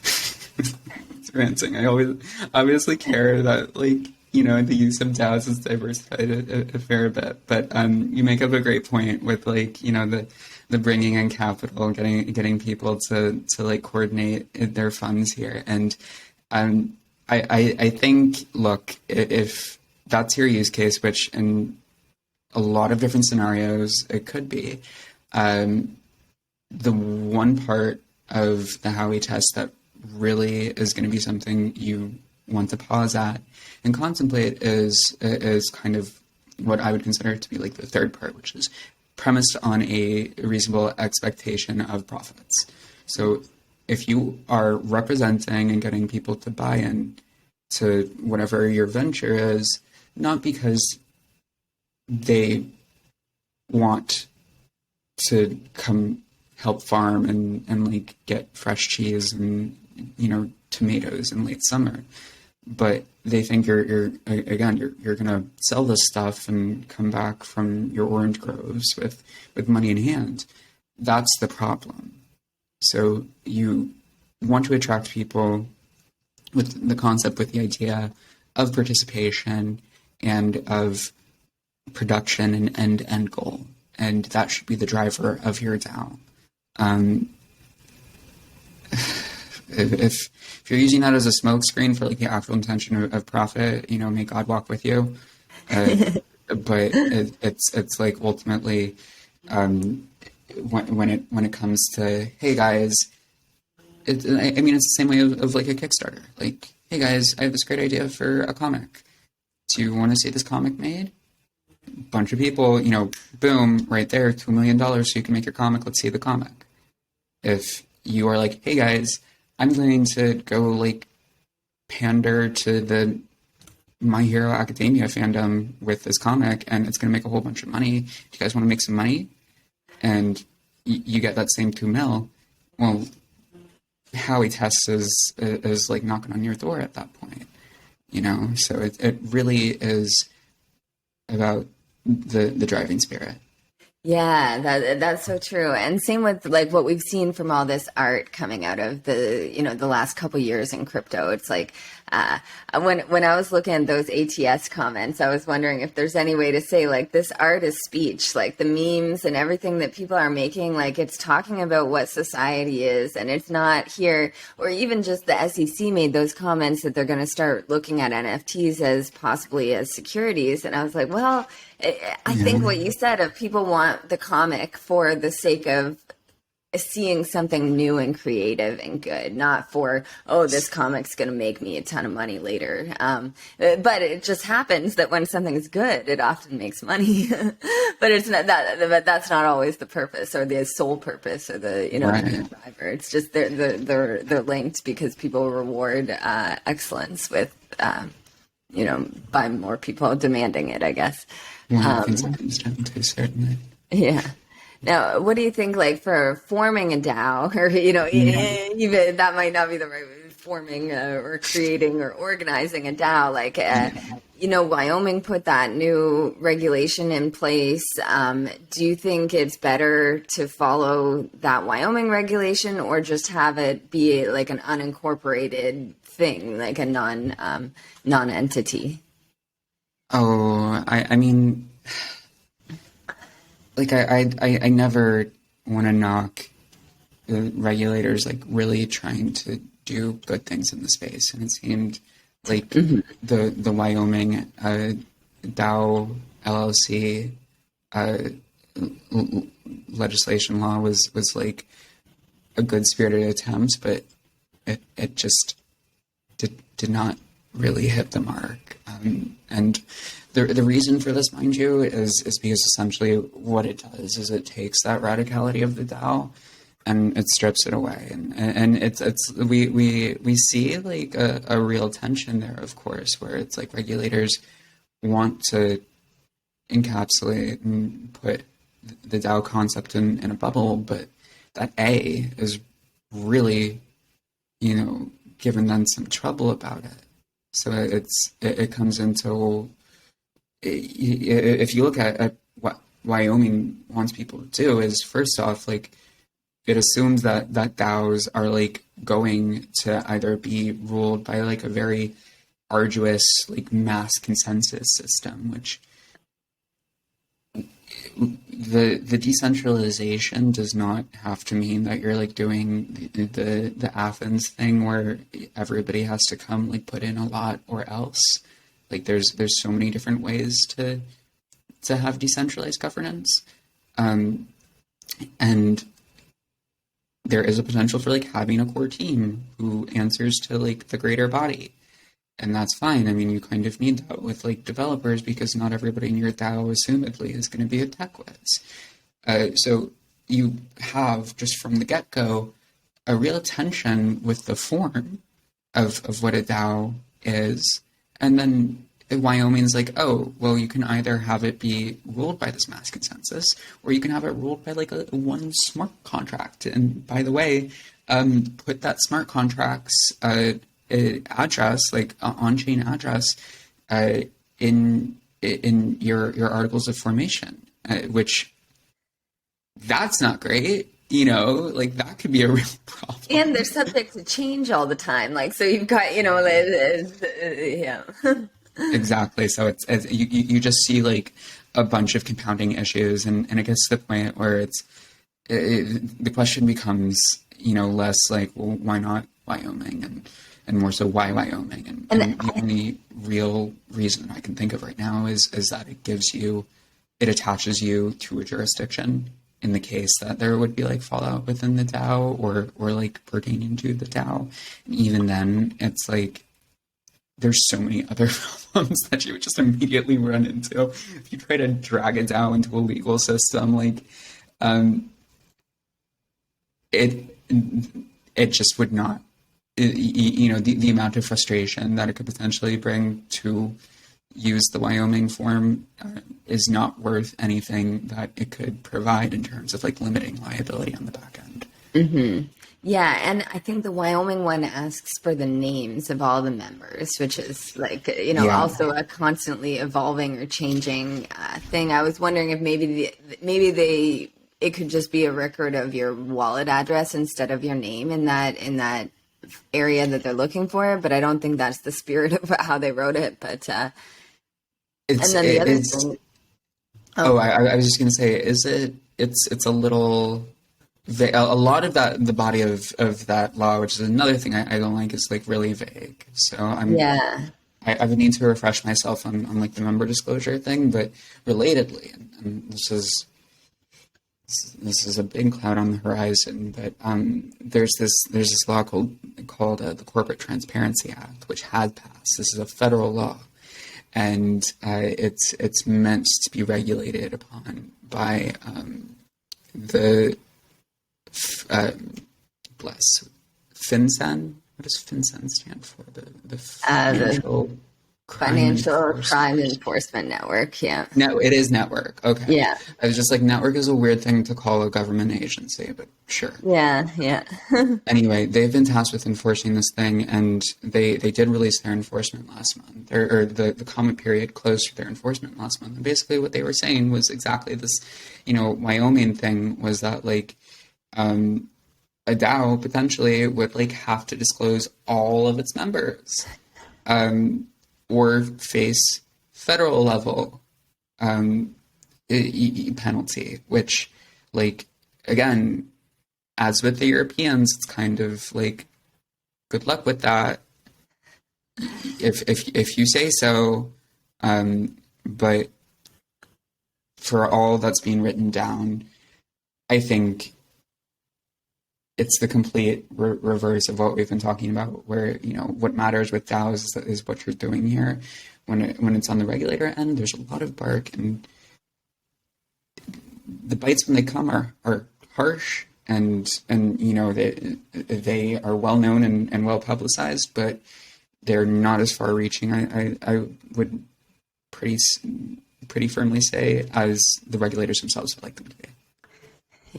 A: it's ranting. I always obviously care that, like, the use of Dowse is diversified a fair bit. But you make up a great point with, like, the bringing in capital, getting people to like coordinate their funds here. And I think, look, if that's your use case, which in a lot of different scenarios it could be, the one part of the Howie Test that really is going to be something you want to pause at and contemplate is kind of what I would consider to be like the third part, which is premised on a reasonable expectation of profits. So if you are representing and getting people to buy in to whatever your venture is, not because they want to come help farm and like get fresh cheese and tomatoes in late summer, but they think you're gonna sell this stuff and come back from your orange groves with money in hand. That's the problem. So you want to attract people with the concept, with the idea of participation and of production and end goal, and that should be the driver of your DAO. If you're using that as a smokescreen for like the actual intention of profit, may God walk with you. But it's like ultimately, when it comes to, hey guys, it's the same way of like a Kickstarter. Like, hey guys, I have this great idea for a comic. Do you want to see this comic made? Bunch of people, boom, right there, $2 million so you can make your comic. Let's see the comic. If you are like, hey guys, I'm going to go like pander to the My Hero Academia fandom with this comic and it's going to make a whole bunch of money. Do you guys want to make some money? And you get that same 2 mil. Well, Howie Test is like knocking on your door at that point, So it really is about the driving spirit.
B: Yeah, that's so true. And same with like what we've seen from all this art coming out of the last couple years in crypto. It's like when I was looking at those ATS comments, I was wondering if there's any way to say like this art is speech, like the memes and everything that people are making, like it's talking about what society is, and it's not here. Or even just the SEC made those comments that they're going to start looking at NFTs as possibly as securities. And I was like, well, I think what you said of people want the comic for the sake of seeing something new and creative and good, not for, oh, this comic's going to make me a ton of money later. But it just happens that when something's good, it often makes money. But it's not that. But that's not always the purpose or the sole purpose or the
A: Right.
B: the driver. It's just they're linked because people reward excellence with by more people demanding it, I guess.
A: One thing comes down to, certainly.
B: Yeah. Now, what do you think, like, for forming a DAO, or, even that might not be the right word, forming or creating or organizing a DAO, like, Wyoming put that new regulation in place. Do you think it's better to follow that Wyoming regulation or just have it be like an unincorporated thing, like a non-entity?
A: Oh, I mean, like I never want to knock the regulators like really trying to do good things in the space, and it seemed like the Wyoming DAO LLC uh, legislation law was like a good spirited attempt, but it just did not really hit the mark. And the reason for this, mind you, is because essentially what it does is it takes that radicality of the DAO and it strips it away. And we see like a real tension there, of course, where it's like regulators want to encapsulate and put the DAO concept in a bubble, but that A is really, giving them some trouble about it. So it comes into, if you look at what Wyoming wants people to do, is first off, like, it assumes that DAOs are like going to either be ruled by like a very arduous like mass consensus system, which the decentralization does not have to mean that you're like doing the Athens thing where everybody has to come like put in a lot or else. Like there's so many different ways to have decentralized governance, and there is a potential for like having a core team who answers to like the greater body. And that's fine. I mean, you kind of need that with like developers because not everybody in your DAO, assumedly, is going to be a tech whiz. So you have just from the get-go a real tension with the form of what a DAO is. And then Wyoming's like, oh, well, you can either have it be ruled by this mass consensus or you can have it ruled by like a one smart contract. And by the way, put that smart contract's address, like on-chain address, in your articles of formation, which that's not great. Like that could be a real problem.
B: And they're subject to change all the time. Like, so you've got, yeah.
A: Exactly. So it's you just see like a bunch of compounding issues, and it gets to the point where the question becomes, less like, well, why not Wyoming, and more so why Wyoming, and the only real reason I can think of right now is that it attaches you to a jurisdiction in the case that there would be like fallout within the DAO or like pertaining to the DAO. And even then, it's like there's so many other problems that you would just immediately run into if you try to drag a DAO into a legal system. Like, it just would not. The amount of frustration that it could potentially bring to use the Wyoming form is not worth anything that it could provide in terms of like limiting liability on the back end.
B: Mm-hmm. Yeah, and I think the Wyoming one asks for the names of all the members, which is like, also a constantly evolving or changing thing. I was wondering if it could just be a record of your wallet address instead of your name in that area that they're looking for, but I don't think that's the spirit of how they wrote it. But I was
A: just going to say, it's a little. A lot of the body of that law, which is another thing I don't like, is like really vague. So I would need to refresh myself on like the member disclosure thing, but relatedly, and this is a big cloud on the horizon. But there's this law called the Corporate Transparency Act, which had passed. This is a federal law, and it's meant to be regulated upon by the FinCEN. What does FinCEN stand for? The
B: Financial Crime Enforcement Network. Yeah.
A: No, it is network. Okay.
B: Yeah.
A: I was just like, network is a weird thing to call a government agency, but sure.
B: Yeah.
A: Anyway, they've been tasked with enforcing this thing, and they did release their enforcement last month, or the comment period closed for their enforcement last month. And basically what they were saying was exactly this, Wyoming thing was that like, a DAO potentially would like have to disclose all of its members, or face federal level penalty, which, like, again, as with the Europeans, it's kind of like, good luck with that. If you say so, but for all that's being written down, I think it's the complete reverse of what we've been talking about, where, what matters with DAOs is what you're doing here. When it's on the regulator end, there's a lot of bark, and the bites when they come are harsh, and they are well known and well publicized, but they're not as far reaching. I would pretty firmly say as the regulators themselves would like them to be.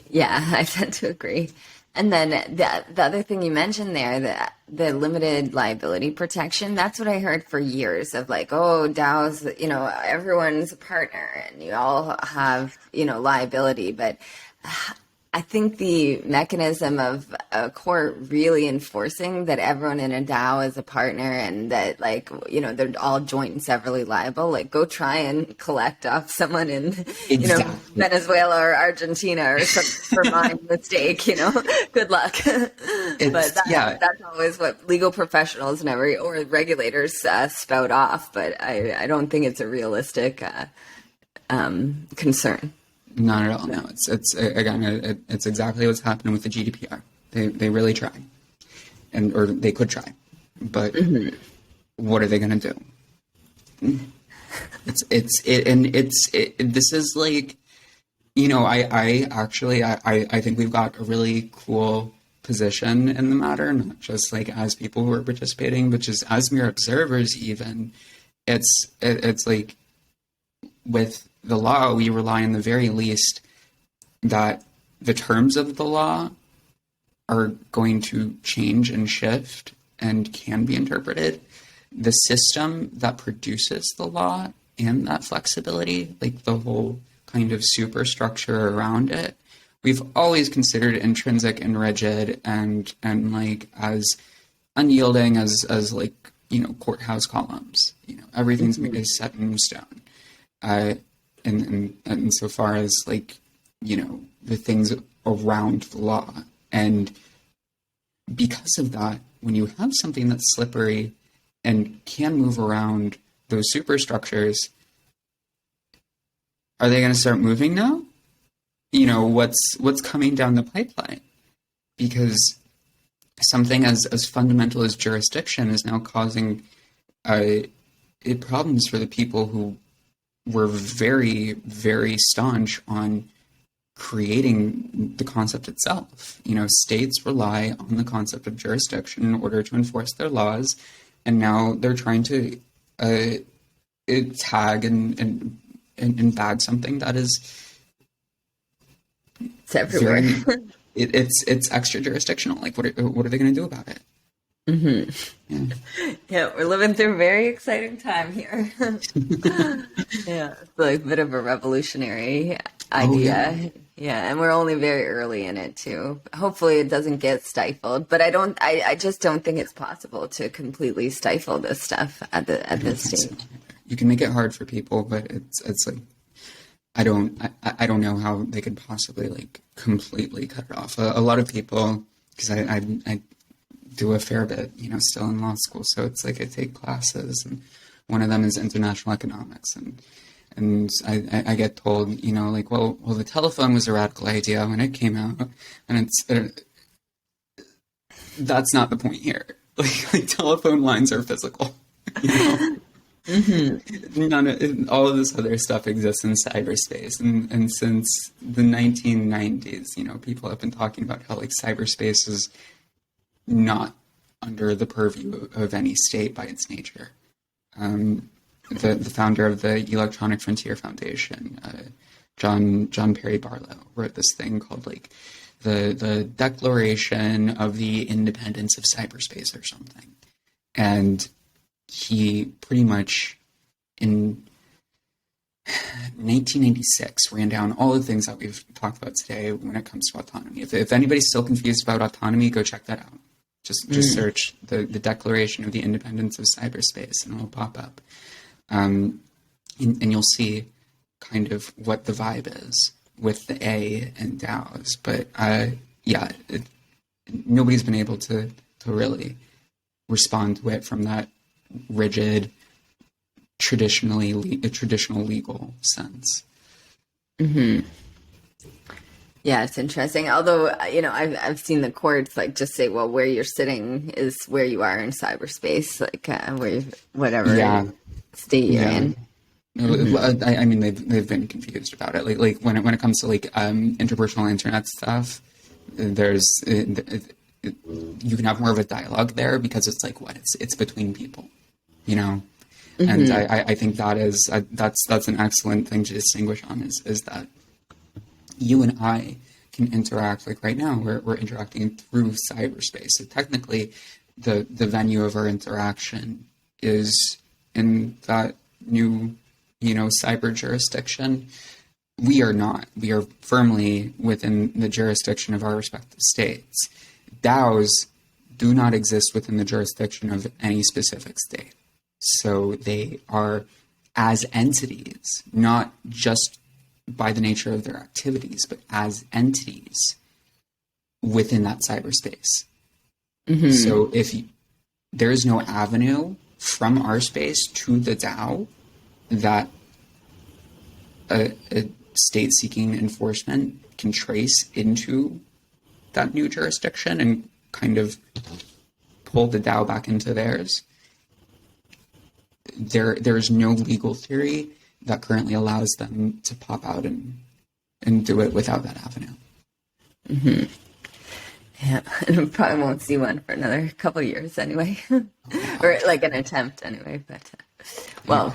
B: Yeah, I tend to agree. And then the other thing you mentioned there, the limited liability protection, that's what I heard for years of like, oh, DAOs, everyone's a partner and you all have, liability. But I think the mechanism of a court really enforcing that everyone in a DAO is a partner and that, like, they're all joint and severally liable. Like, go try and collect off someone in,
A: Exactly.
B: Venezuela or Argentina or something for my mistake, good luck. But that's always what legal professionals or regulators spout off. But I don't think it's a realistic concern.
A: Not at all. No, it's exactly what's happening with the GDPR. They really try, or they could try, but what are they going to do? This is like, I think we've got a really cool position in the matter, not just like as people who are participating, but just as mere observers. Even it's like with the law, we rely on the very least that the terms of the law are going to change and shift and can be interpreted. The system that produces the law and that flexibility, like the whole kind of superstructure around it, we've always considered intrinsic and rigid and like as unyielding as like, courthouse columns. Everything's is set in stone. And so far as like, the things around the law. And because of that, when you have something that's slippery and can move around those superstructures, are they going to start moving now? What's coming down the pipeline? Because something as fundamental as jurisdiction is now causing problems for the people who were very, very staunch on creating the concept itself. States rely on the concept of jurisdiction in order to enforce their laws, and now they're trying to tag and bag something that is
B: it's everywhere.
A: It's extra jurisdictional. Like, what are they going to do about it?
B: Yeah, we're living through a very exciting time here. Yeah, it's like a bit of a revolutionary idea. Yeah, and we're only very early in it too. Hopefully it doesn't get stifled, but I just don't think it's possible to completely stifle this stuff at this stage.
A: You can make it hard for people, but it's like I don't know how they could possibly like completely cut it off. A lot of people, because I do a fair bit, still in law school. So it's like I take classes, and one of them is international economics, and I get told, like, well, the telephone was a radical idea when it came out, and that's not the point here. Like telephone lines are physical. All of this other stuff exists in cyberspace, and since the 1990s, people have been talking about how like cyberspace is not under the purview of any state by its nature. The founder of the Electronic Frontier Foundation, John Perry Barlow, wrote this thing called like the Declaration of the Independence of Cyberspace or something. And he pretty much in 1996 ran down all the things that we've talked about today when it comes to autonomy. If anybody's still confused about autonomy, go check that out. Just search the Declaration of the Independence of Cyberspace and it'll pop up. And you'll see kind of what the vibe is with the A and Dowse. But nobody's been able to really respond to it from that rigid, traditional legal sense.
B: Mm-hmm. Yeah, it's interesting. Although, I've seen the courts like just say, well, where you're sitting is where you are in cyberspace, like whatever
A: Yeah,
B: state you're
A: yeah.
B: in. Mm-hmm.
A: I mean, they've been confused about it. Like when it comes to like interpersonal internet stuff, there's you can have more of a dialogue there because it's like it's between people, you know. And
B: Mm-hmm.
A: I think that is that's an excellent thing to distinguish on is that you and I can interact like right now we're interacting through cyberspace. So technically, the venue of our interaction is in that new cyber jurisdiction. We are not. We are firmly within the jurisdiction of our respective states. DAOs do not exist within the jurisdiction of any specific state. So they are as entities, not just by the nature of their activities, but as entities within that cyberspace.
B: Mm-hmm.
A: So if there is no avenue from our space to the DAO that a state seeking enforcement can trace into that new jurisdiction and kind of pull the DAO back into theirs, there is no legal theory that currently allows them to pop out and do it without that avenue.
B: Mm-hmm. Yeah, and probably won't see one for another couple of years anyway, or like an attempt anyway. But well,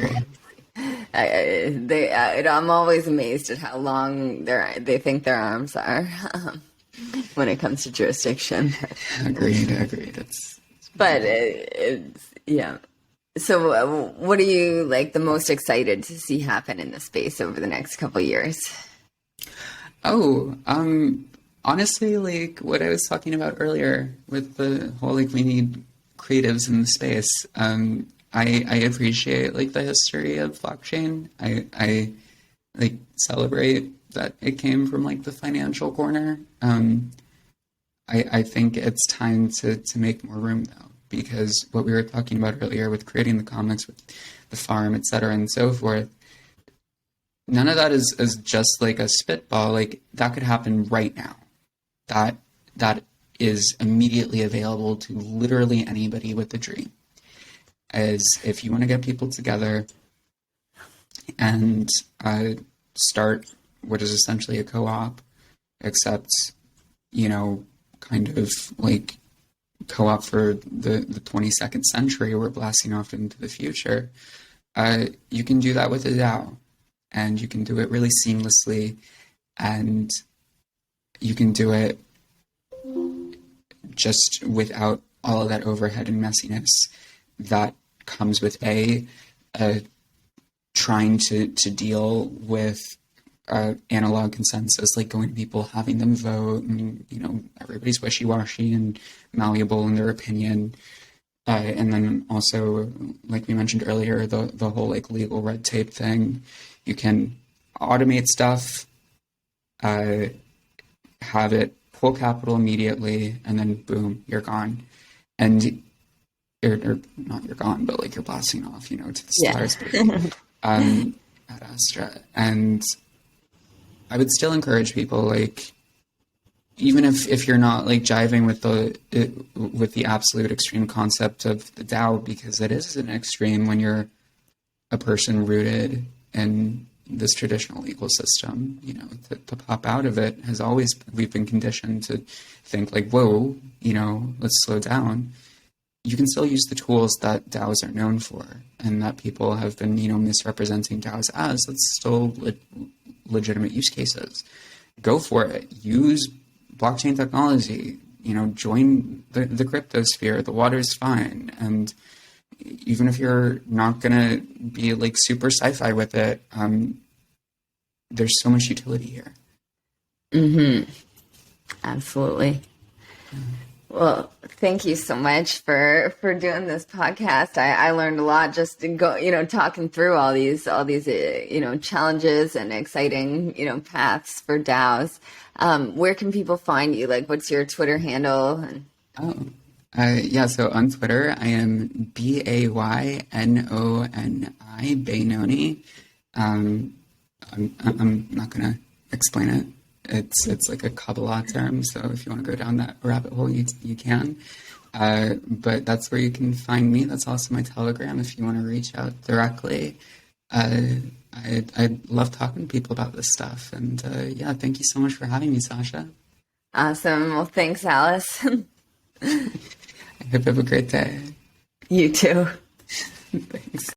B: I'm always amazed at how long they think their arms are when it comes to jurisdiction.
A: Agreed.
B: It's yeah. So, what are you like the most excited to see happen in the space over the next couple of years?
A: Oh, honestly, like what I was talking about earlier with the whole like we need creatives in the space. I appreciate like the history of blockchain. I like celebrate that it came from like the financial corner. I think it's time to make more room though, because what we were talking about earlier with creating the comics, with the farm, et cetera, and so forth, none of that is just like a spitball. Like that could happen right now. That is immediately available to literally anybody with a dream. As if you want to get people together and start what is essentially a co-op, except, kind of like co-op for the 22nd century, we're blasting off into the future. You can do that with a DAO, and you can do it really seamlessly, and you can do it just without all of that overhead and messiness that comes with trying to deal with analog consensus, like going to people, having them vote, and everybody's wishy-washy and malleable in their opinion, and then also, like we mentioned earlier, the whole like legal red tape thing. You can automate stuff, have it pull capital immediately, and then boom, you're gone. And or not you're gone, but like you're blasting off, to the stars, baby. At Astra. And I would still encourage people, like, even if you're not like jiving with the absolute extreme concept of the DAO, because it is an extreme when you're a person rooted in this traditional legal system, to pop out of it we've been conditioned to think like, whoa, let's slow down. You can still use the tools that DAOs are known for, and that people have been, misrepresenting DAOs as. That's still legitimate use cases. Go for it. Use blockchain technology. Join the crypto sphere. The water's fine. And even if you're not gonna be like super sci-fi with it, there's so much utility here.
B: Mm-hmm. Absolutely. Well, thank you so much for doing this podcast. I learned a lot just talking through all these challenges and exciting paths for DAOs. Where can people find you? Like, what's your Twitter handle?
A: So on Twitter, I am Baynoni, Baynoni. I'm not going to explain it. It's like a Kabbalah term, so if you want to go down that rabbit hole, you can. But that's where you can find me. That's also my Telegram if you want to reach out directly. I love talking to people about this stuff. And yeah, thank you so much for having me, Sasha.
B: Awesome. Well, thanks, Alice.
A: I hope you have a great day.
B: You too.
A: Thanks.